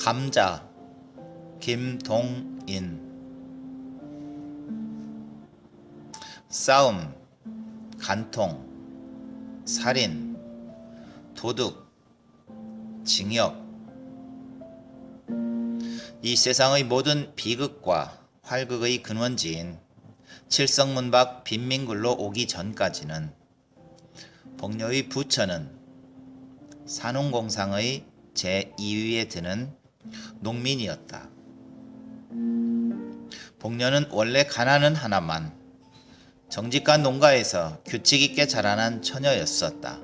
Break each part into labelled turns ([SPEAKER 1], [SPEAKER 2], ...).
[SPEAKER 1] 감자 김동인. 싸움, 간통, 살인, 도둑, 징역. 이 세상의 모든 비극과 활극의 근원지인 칠성문 밖 빈민굴로 오기 전까지는 복녀의 부처는 산웅공상의 제2위에 드는 농민이었다. 복녀는 원래 가난은 하나만 정직한 농가에서 규칙 있게 자라난 처녀였었다.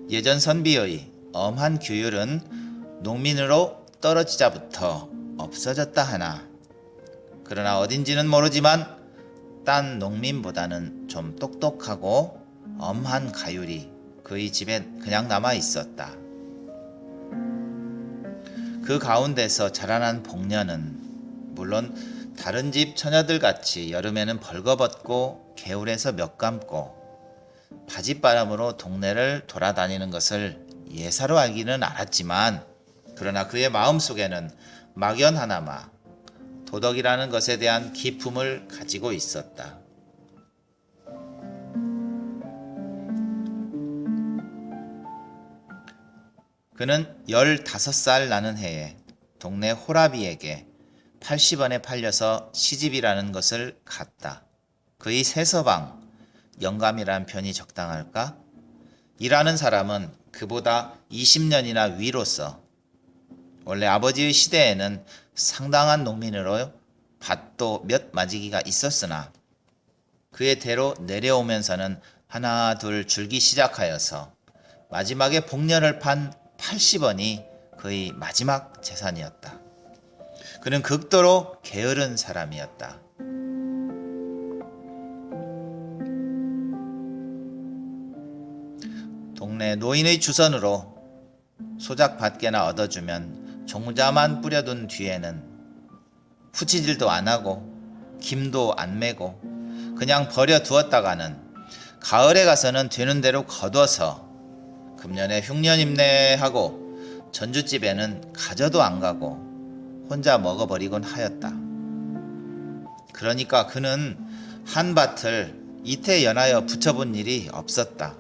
[SPEAKER 1] 예전 선비의 엄한 규율은 농민으로 떨어지자부터 없어졌다 하나, 그러나 어딘지는 모르지만 딴 농민보다는 좀 똑똑하고 엄한 가율이 그의 집에 그냥 남아 있었다. 그 가운데서 자라난 복녀는 물론 다른 집 처녀들 같이 여름에는 벌거벗고 개울에서 몇 감고 바짓바람으로 동네를 돌아다니는 것을 예사로 알기는 알았지만, 그러나 그의 마음속에는 막연하나마 도덕이라는 것에 대한 기품을 가지고 있었다. 그는 15살 나는 해에 동네 호라비에게 80원에 팔려서 시집이라는 것을 갔다. 그의 새서방, 영감이란 편이 적당할까? 일하는 사람은 그보다 20년이나 위로서 원래 아버지의 시대에는 상당한 농민으로 밭도 몇 마지기가 있었으나 그의 대로 내려오면서는 하나 둘 줄기 시작하여서 마지막에 복녀를 판 80원이 그의 마지막 재산이었다. 그는 극도로 게으른 사람이었다. 동네 노인의 주선으로 소작 밭개나 얻어주면 종자만 뿌려둔 뒤에는 후치질도 안 하고 김도 안 매고 그냥 버려두었다가는 가을에 가서는 되는 대로 거둬서 금년에 흉년 입네 하고 전주집에는 가져도 안 가고 혼자 먹어버리곤 하였다. 그러니까 그는 한 밭을 이태 연하여 붙여본 일이 없었다.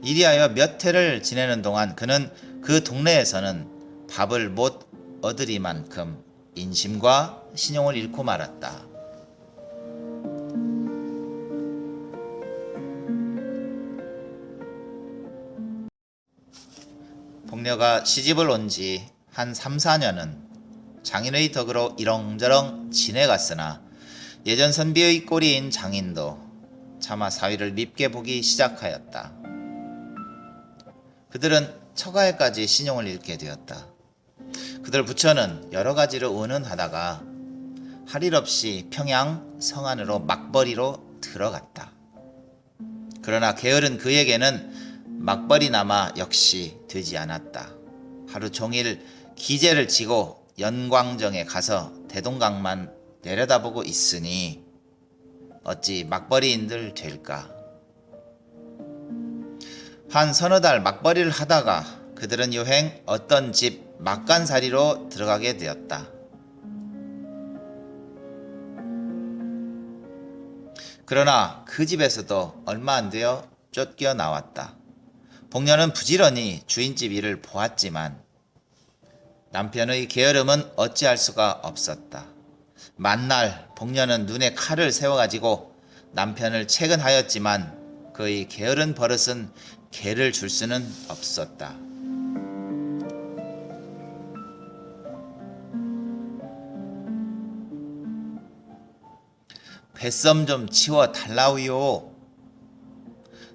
[SPEAKER 1] 이리하여 몇 해를 지내는 동안 그는 그 동네에서는 밥을 못 얻으리만큼 인심과 신용을 잃고 말았다. 복녀가 시집을 온 지 한 3, 4년은 장인의 덕으로 이렁저렁 지내갔으나 예전 선비의 꼴이인 장인도 차마 사위를 밉게 보기 시작하였다. 그들은 처가에까지 신용을 잃게 되었다. 그들 부처는 여러 가지로 은은하다가 할 일 없이 평양 성안으로 막벌이로 들어갔다. 그러나 게으른 그에게는 막벌이나마 역시 되지 않았다. 하루 종일 기재를 지고 연광정에 가서 대동강만 내려다보고 있으니 어찌 막벌이인들 될까. 한 서너 달 막벌이를 하다가 그들은 요행 어떤 집 막간살이로 들어가게 되었다. 그러나 그 집에서도 얼마 안 되어 쫓겨 나왔다. 복녀는 부지런히 주인집 일을 보았지만 남편의 게으름은 어찌할 수가 없었다. 만날 복녀는 눈에 칼을 세워가지고 남편을 채근하였지만 그의 게으른 버릇은 개를 줄 수는 없었다. 뱃섬 좀 치워 달라우요.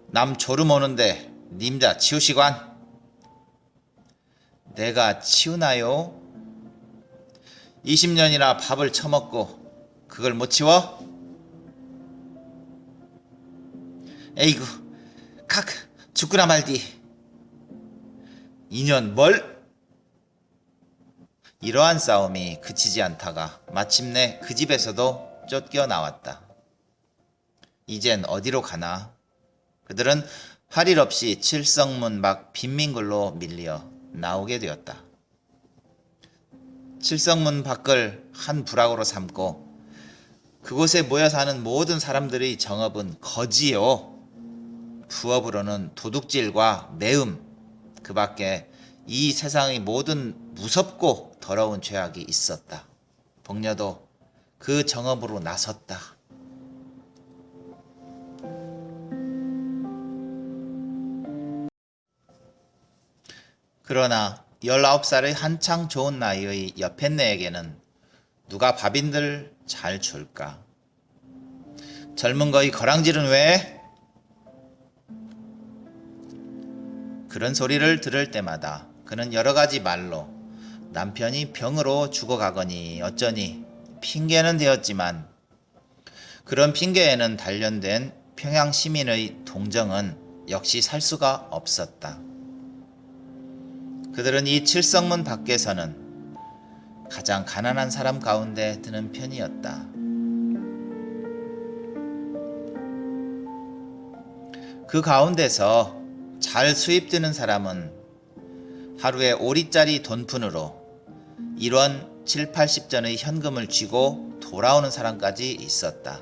[SPEAKER 1] 남 졸음 오는데 님자 치우시관. 내가 치우나요? 20년이나 밥을 처먹고 그걸 못 치워? 에이구, 칵 죽구나 말디. 2년 뭘? 이러한 싸움이 그치지 않다가 마침내 그 집에서도 쫓겨나왔다. 이젠 어디로 가나? 그들은 할 일 없이 칠성문 밖 빈민굴로 밀려 나오게 되었다. 칠성문 밖을 한 부락으로 삼고 그곳에 모여 사는 모든 사람들의 정업은 거지요. 부업으로는 도둑질과 매음, 그 밖에 이 세상의 모든 무섭고 더러운 죄악이 있었다. 복녀도 그 정업으로 나섰다. 그러나 19살의 한창 좋은 나이의 여편네에게는 누가 밥인들 잘 줄까? 젊은 거의 거랑질은 왜? 그런 소리를 들을 때마다 그는 여러 가지 말로 남편이 병으로 죽어가거니 어쩌니 핑계는 되었지만 그런 핑계에는 단련된 평양 시민의 동정은 역시 살 수가 없었다. 그들은 이 칠성문 밖에서는 가장 가난한 사람 가운데 드는 편이었다. 그 가운데서 잘 수입되는 사람은 하루에 5리짜리 돈푼으로 1원 7, 80전의 현금을 쥐고 돌아오는 사람까지 있었다.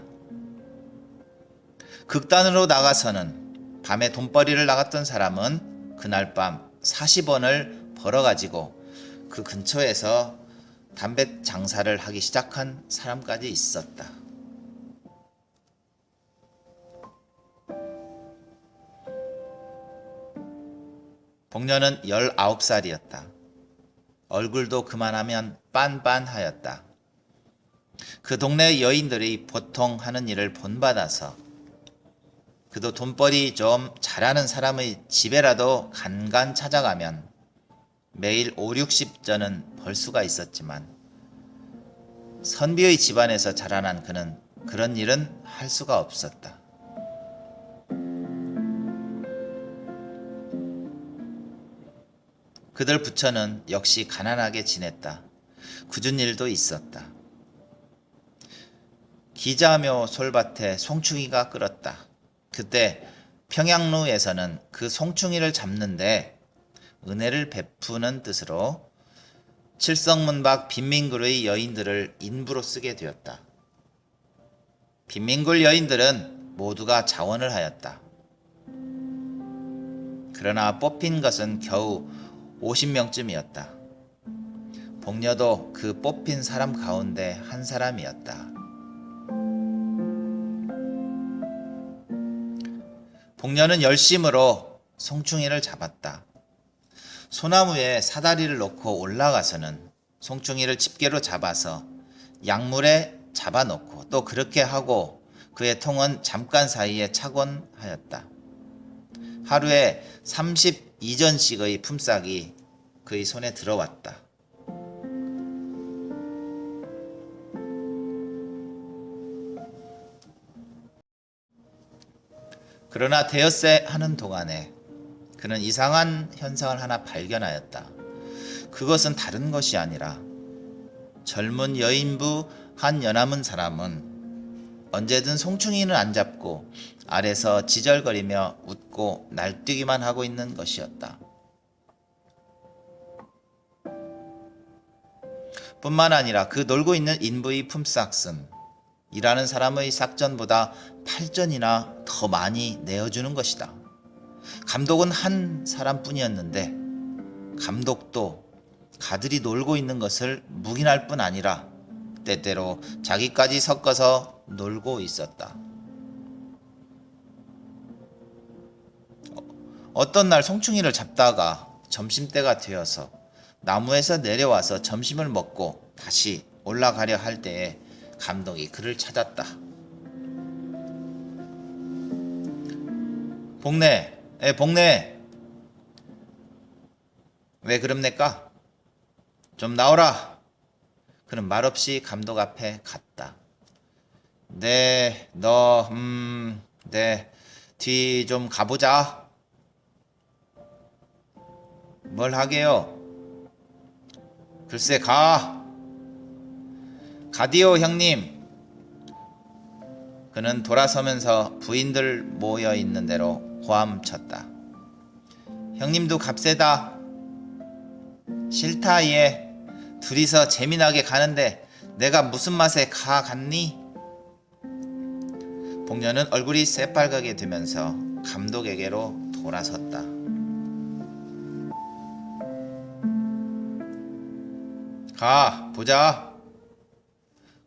[SPEAKER 1] 극단으로 나가서는 밤에 돈벌이를 나갔던 사람은 그날 밤 40원을 벌어가지고 그 근처에서 담배 장사를 하기 시작한 사람까지 있었다. 복녀는 19살이었다. 얼굴도 그만하면 빤빤하였다. 그 동네 여인들이 보통 하는 일을 본받아서 그도 돈벌이 좀 잘하는 사람의 집에라도 간간 찾아가면 매일 5, 60전은 벌 수가 있었지만 선비의 집안에서 자라난 그는 그런 일은 할 수가 없었다. 그들 부처는 역시 가난하게 지냈다. 굳은 일도 있었다. 기자묘 솔밭에 송충이가 끓었다. 그때 평양루에서는 그 송충이를 잡는데 은혜를 베푸는 뜻으로 칠성문 밖 빈민굴의 여인들을 인부로 쓰게 되었다. 빈민굴 여인들은 모두가 자원을 하였다. 그러나 뽑힌 것은 겨우 50명쯤이었다. 복녀도 그 뽑힌 사람 가운데 한 사람이었다. 복녀는 열심으로 송충이를 잡았다. 소나무에 사다리를 놓고 올라가서는 송충이를 집게로 잡아서 약물에 잡아놓고 또 그렇게 하고 그의 통은 잠깐 사이에 차곤 하였다. 하루에 32전씩의 품삯이 그의 손에 들어왔다. 그러나 대엿새 하는 동안에 그는 이상한 현상을 하나 발견하였다. 그것은 다른 것이 아니라 젊은 여인부 한 연하문 사람은 언제든 송충이는 안 잡고 아래서 지절거리며 웃고 날뛰기만 하고 있는 것이었다. 뿐만 아니라 그 놀고 있는 인부의 품삯은 일하는 사람의 삭전보다 8전이나 더 많이 내어주는 것이다. 감독은 한 사람뿐이었는데 감독도 가들이 놀고 있는 것을 묵인할 뿐 아니라 때때로 자기까지 섞어서 놀고 있었다. 어떤 날 송충이를 잡다가 점심때가 되어서 나무에서 내려와서 점심을 먹고 다시 올라가려 할 때에 감독이 그를 찾았다. 복내, 왜 그럽니까? 좀 나오라. 그는 말없이 감독 앞에 갔다. 네, 뒤 좀 가보자. 뭘 하게요? 글쎄, 가디오 형님. 그는 돌아서면서 부인들 모여 있는 대로 고함쳤다. 형님도 갑세다. 싫다 얘. 둘이서 재미나게 가는데 내가 무슨 맛에 가 갔니? 복녀는 얼굴이 새빨갛게 되면서 감독에게로 돌아섰다. 가 보자.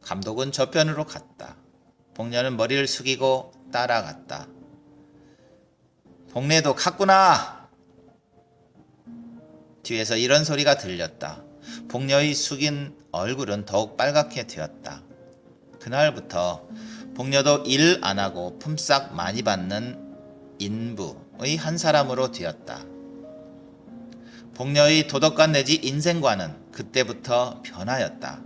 [SPEAKER 1] 감독은 저편으로 갔다. 복녀는 머리를 숙이고 따라갔다. 복례도 갔구나. 뒤에서 이런 소리가 들렸다. 복녀의 숙인 얼굴은 더욱 빨갛게 되었다. 그날부터 복녀도 일 안 하고 품삯 많이 받는 인부의 한 사람으로 되었다. 복녀의 도덕관 내지 인생관은 그때부터 변하였다.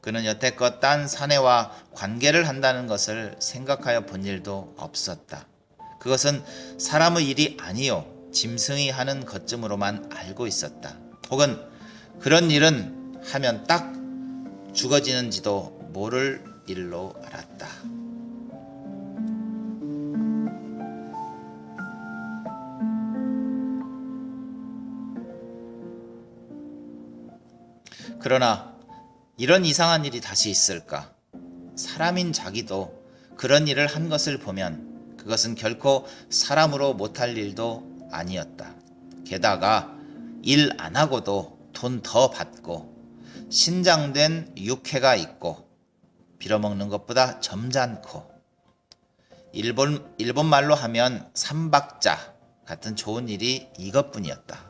[SPEAKER 1] 그는 여태껏 딴 사내와 관계를 한다는 것을 생각하여 본 일도 없었다. 그것은 사람의 일이 아니요 짐승이 하는 것쯤으로만 알고 있었다. 혹은 그런 일은 하면 딱 죽어지는지도 모를 일로 알았다. 그러나 이런 이상한 일이 다시 있을까? 사람인 자기도 그런 일을 한 것을 보면 그것은 결코 사람으로 못할 일도 아니었다. 게다가 일 안 하고도 돈 더 받고 신장된 육회가 있고 빌어먹는 것보다 점잖고 일본 말로 하면 삼박자 같은 좋은 일이 이것뿐이었다.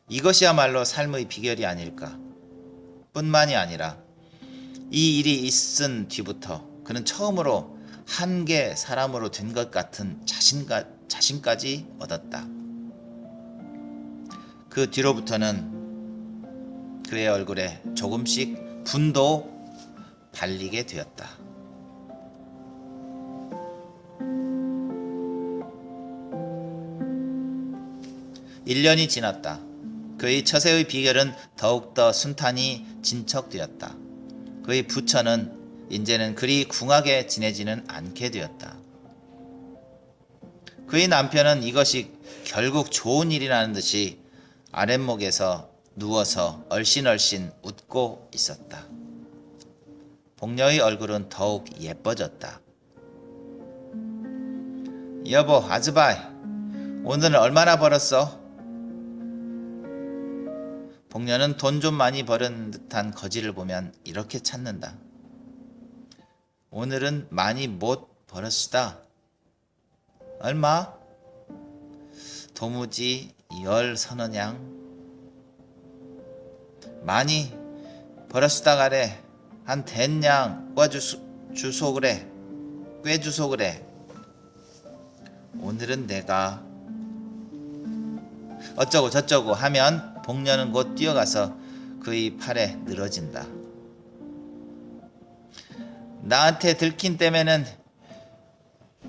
[SPEAKER 1] 이것이야말로 삶의 비결이 아닐까. 뿐만이 아니라 이 일이 있은 뒤부터 그는 처음으로 한계 사람으로 된 것 같은 자신까지 얻었다. 그 뒤로부터는 그의 얼굴에 조금씩 분도 발리게 되었다. (1년이) 지났다. 그의 처세의 비결은 더욱더 순탄히 진척되었다. 그의 부처는 이제는 그리 궁하게 지내지는 않게 되었다. 그의 남편은 이것이 결국 좋은 일이라는 듯이 아랫목에서 누워서 얼씬얼씬 웃고 있었다. 복녀의 얼굴은 더욱 예뻐졌다. 여보, 아즈바이, 오늘은 얼마나 벌었어? 복녀는 돈 좀 많이 벌은 듯한 거지를 보면 이렇게 찾는다. 오늘은 많이 못 벌었수다. 얼마? 도무지 10서너 냥. 많이 벌었수다 가래. 한 10냥 꿔주소 그래. 꿰주소 그래. 오늘은 내가 어쩌고 저쩌고 하면 복녀는 곧 뛰어가서 그의 팔에 늘어진다. 나한테 들킨 때면은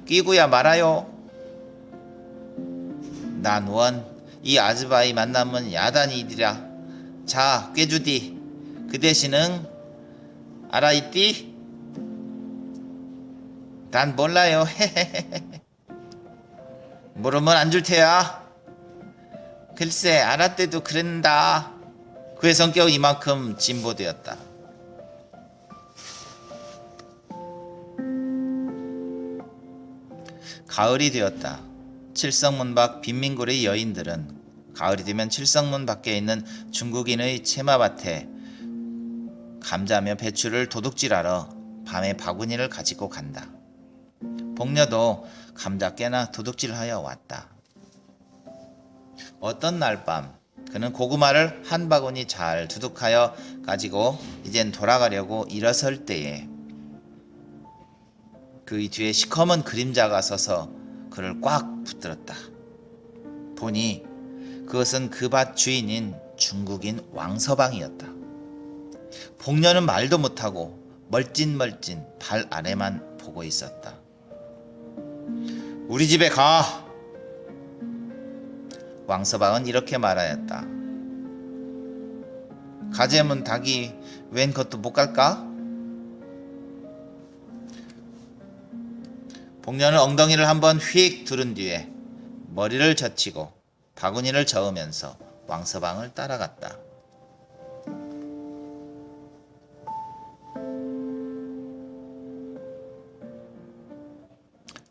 [SPEAKER 1] 끼고야 말아요. 난 원 이 아즈바이 만나면 야단이디라. 자, 꿰주디. 그 대신은 알아있디? 난 몰라요. 모르면 안 줄 테야. 글쎄, 알았대도 그랬다. 그의 성격은 이만큼 진보되었다. 가을이 되었다. 칠성문 밖 빈민굴의 여인들은 가을이 되면 칠성문 밖에 있는 중국인의 채마밭에 감자며 배추를 도둑질하러 밤에 바구니를 가지고 간다. 복녀도 감자 깨나 도둑질하여 왔다. 어떤 날 밤 그는 고구마를 한 바구니 잘 두둑하여 가지고 이젠 돌아가려고 일어설 때에 그의 뒤에 시커먼 그림자가 서서 그를 꽉 붙들었다. 보니 그것은 그 밭 주인인 중국인 왕서방이었다. 복녀는 말도 못하고 멀찐멀찐 발 아래만 보고 있었다. 우리 집에 가. 왕서방은 이렇게 말하였다. 가재문 닭이 웬 것도 못 갈까? 복녀는 엉덩이를 한번 휙 두른 뒤에 머리를 젖히고 바구니를 저으면서 왕서방을 따라갔다.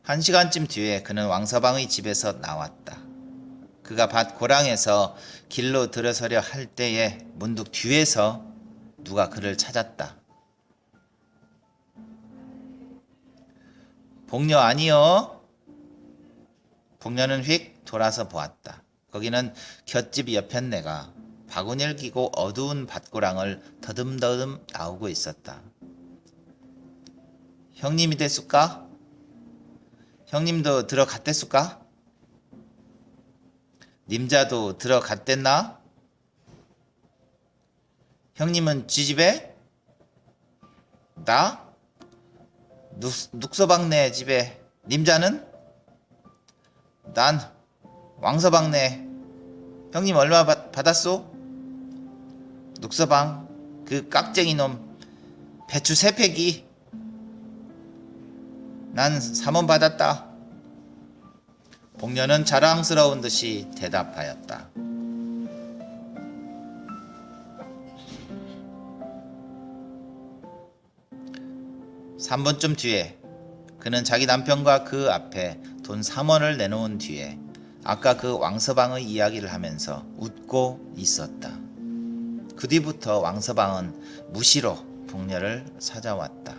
[SPEAKER 1] 한 시간쯤 뒤에 그는 왕서방의 집에서 나왔다. 그가 밭 고랑에서 길로 들어서려 할 때에 문득 뒤에서 누가 그를 찾았다. 복녀 아니여? 복녀는 휙 돌아서 보았다. 거기는 곁집 여편네가 바구니를 끼고 어두운 밭고랑을 더듬더듬 나오고 있었다. 형님이 됐을까? 형님도 들어갔댔을까? 님자도 들어갔댔나? 형님은 지집에? 나? 눅서방네 집에. 님자는? 난 왕서방네. 형님 얼마 받았소? 눅서방 그 깍쟁이 놈 배추 3팩이. 난 3원 받았다. 복녀는 자랑스러운 듯이 대답하였다. (3분쯤) 뒤에 그는 자기 남편과 그 앞에 돈 3원을 내놓은 뒤에 아까 그 왕서방의 이야기를 하면서 웃고 있었다. 그 뒤부터 왕서방은 무시로 복녀를 찾아왔다.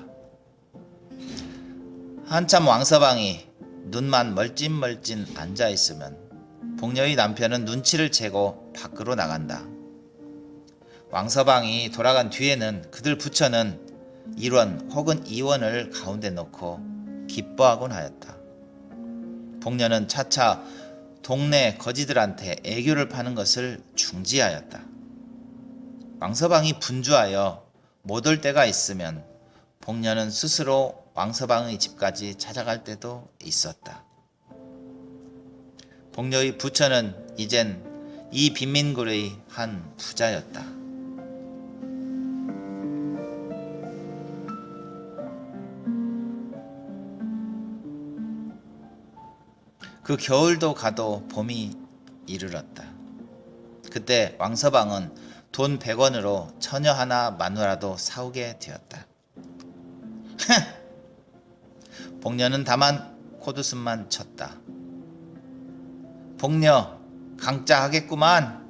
[SPEAKER 1] 한참 왕서방이 눈만 멀찐멀찐 앉아있으면 복녀의 남편은 눈치를 채고 밖으로 나간다. 왕서방이 돌아간 뒤에는 그들 부처는 1원 혹은 2원을 가운데 놓고 기뻐하곤 하였다. 복녀는 차차 동네 거지들한테 애교를 파는 것을 중지하였다. 왕서방이 분주하여 못 올 때가 있으면 복녀는 스스로 왕서방의 집까지 찾아갈 때도 있었다. 복녀의 부처는 이젠 이 빈민굴의 한 부자였다. 그 겨울도 가도 봄이 이르렀다. 그때 왕서방은 돈 100원으로 처녀 하나 마누라도 사오게 되었다. 복녀는 다만 콧웃음만 쳤다. 복녀 강짜하겠구만.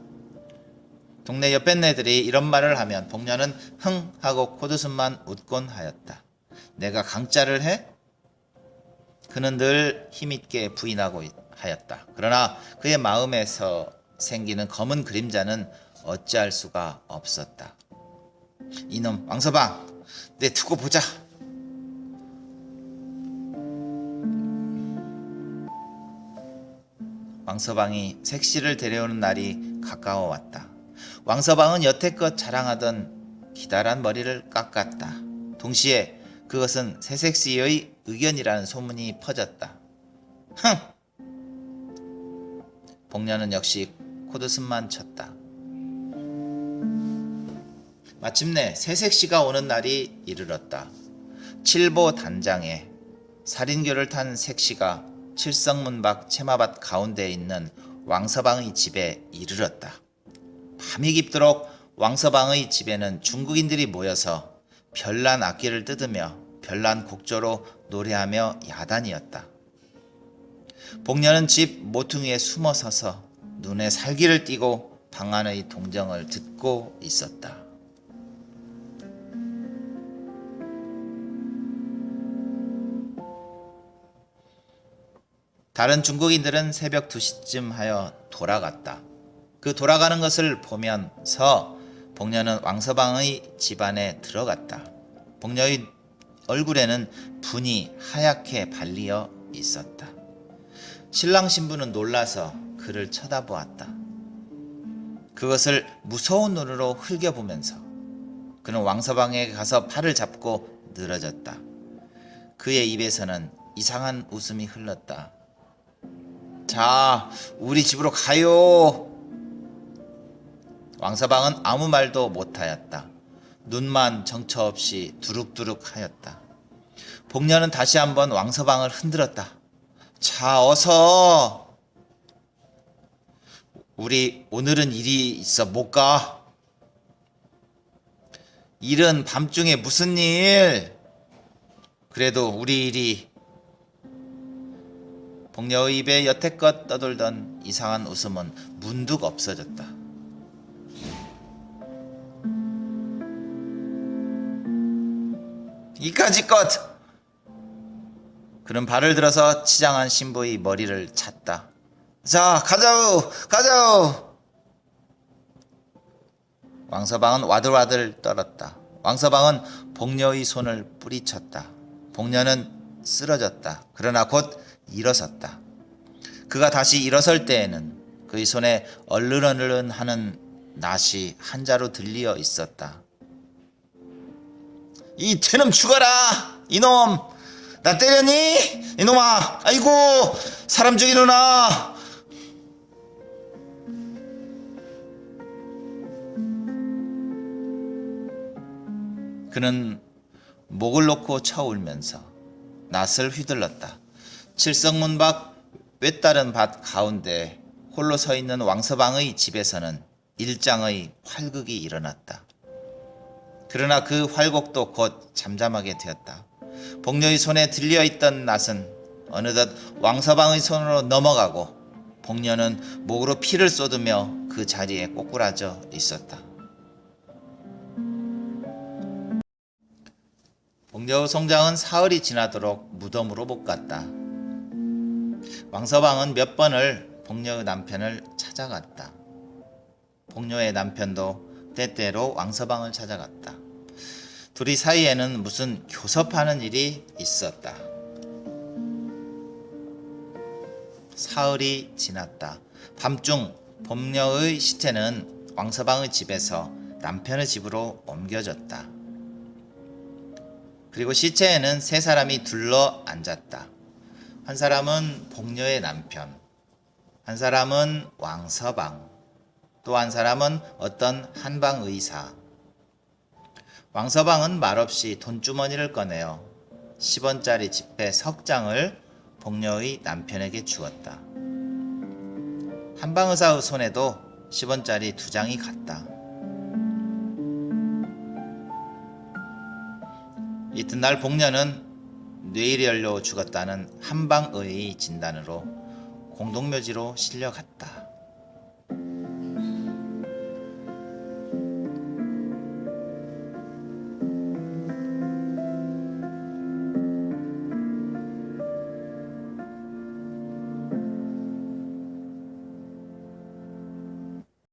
[SPEAKER 1] 동네 옆뱃네들이 이런 말을 하면 복녀는 흥 하고 콧웃음만 웃곤 하였다. 내가 강짜를 해? 그는 늘 힘있게 부인하고 하였다. 그러나 그의 마음에서 생기는 검은 그림자는 어찌할 수가 없었다. 이놈 왕서방, 내 두고 보자. 왕서방이 색시를 데려오는 날이 가까워 왔다. 왕서방은 여태껏 자랑하던 기다란 머리를 깎았다. 동시에 그것은 새색시의 의견이라는 소문이 퍼졌다. 흥! 복녀는 역시 콧웃음만 쳤다. 마침내 새색시가 오는 날이 이르렀다. 칠보 단장에 살인교를 탄 색시가 칠성문 밖 채마밭 가운데에 있는 왕서방의 집에 이르렀다. 밤이 깊도록 왕서방의 집에는 중국인들이 모여서 별난 악기를 뜯으며 별난 곡조로 노래하며 야단이었다. 복녀는 집 모퉁이에 숨어 서서 눈에 살기를 띠고 방 안의 동정을 듣고 있었다. 다른 중국인들은 새벽 2시쯤 하여 돌아갔다. 그 돌아가는 것을 보면서 복녀는 왕서방의 집안에 들어갔다. 복녀의 얼굴에는 분이 하얗게 발리어 있었다. 신랑 신부는 놀라서 그를 쳐다보았다. 그것을 무서운 눈으로 흘겨보면서 그는 왕서방에게 가서 팔을 잡고 늘어졌다. 그의 입에서는 이상한 웃음이 흘렀다. 자, 우리 집으로 가요. 왕서방은 아무 말도 못하였다. 눈만 정처 없이 두룩두룩 하였다. 복녀는 다시 한번 왕서방을 흔들었다. 자, 어서. 우리 오늘은 일이 있어 못 가. 일은 밤중에 무슨 일? 그래도 우리 일이. 복녀의 입에 여태껏 떠돌던 이상한 웃음은 문득 없어졌다. 이까짓 것! 그는 발을 들어서 치장한 신부의 머리를 찼다. 자, 가자우! 가자우! 왕서방은 와들와들 떨었다. 왕서방은 복녀의 손을 뿌리쳤다. 복녀는 쓰러졌다. 그러나 곧 일어섰다. 그가 다시 일어설 때에는 그의 손에 얼른얼른 하는 낫이 한 자루 들리어 있었다. 이 퇴놈 죽어라! 이놈! 나 때렸니? 이놈아! 아이고! 사람 죽이노나! 그는 목을 놓고 쳐울면서 낫을 휘둘렀다. 칠성문 밖 외다른 밭 가운데 홀로 서 있는 왕서방의 집에서는 일장의 활극이 일어났다. 그러나 그 활곡도 곧 잠잠하게 되었다. 복녀의 손에 들려있던 낫은 어느덧 왕서방의 손으로 넘어가고 복녀는 목으로 피를 쏟으며 그 자리에 꼬꾸라져 있었다. 복녀의 송장은 사흘이 지나도록 무덤으로 못 갔다. 왕서방은 몇 번을 복녀의 남편을 찾아갔다. 복녀의 남편도 때때로 왕서방을 찾아갔다. 둘이 사이에는 무슨 교섭하는 일이 있었다. 사흘이 지났다. 밤중 복녀의 시체는 왕서방의 집에서 남편의 집으로 옮겨졌다. 그리고 시체에는 세 사람이 둘러 앉았다. 한 사람은 복녀의 남편, 한 사람은 왕서방, 또 한 사람은 어떤 한방 의사. 왕서방은 말없이 돈주머니를 꺼내어 10원짜리 지폐 석 장을 복녀의 남편에게 주었다. 한방 의사의 손에도 10원짜리 2장이 갔다. 이튿날 복녀는 뇌일혈로 죽었다는 한방의의 진단으로 공동묘지로 실려갔다.